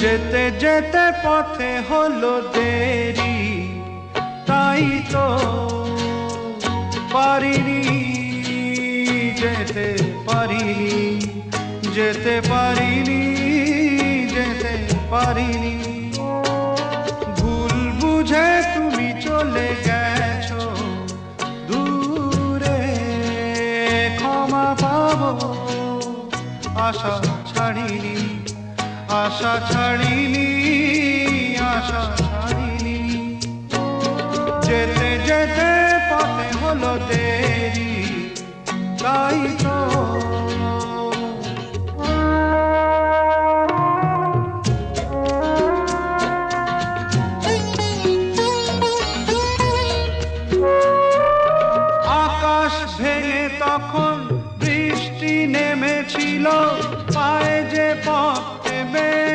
যেতে যেতে পথে হলো দেরি, তাই তো পারিনি, যেতে পারিনি, যেতে পারিনি, যেতে পারিনি। ভুল বুঝে তুমি চলে গেছো দূরে, ক্ষমা পাবো আশা ছাড়িনি, আশা ছাড়িনি, আশা ছাড়িনি। যেতে যেতে পথে হলো দেরি, তাই তো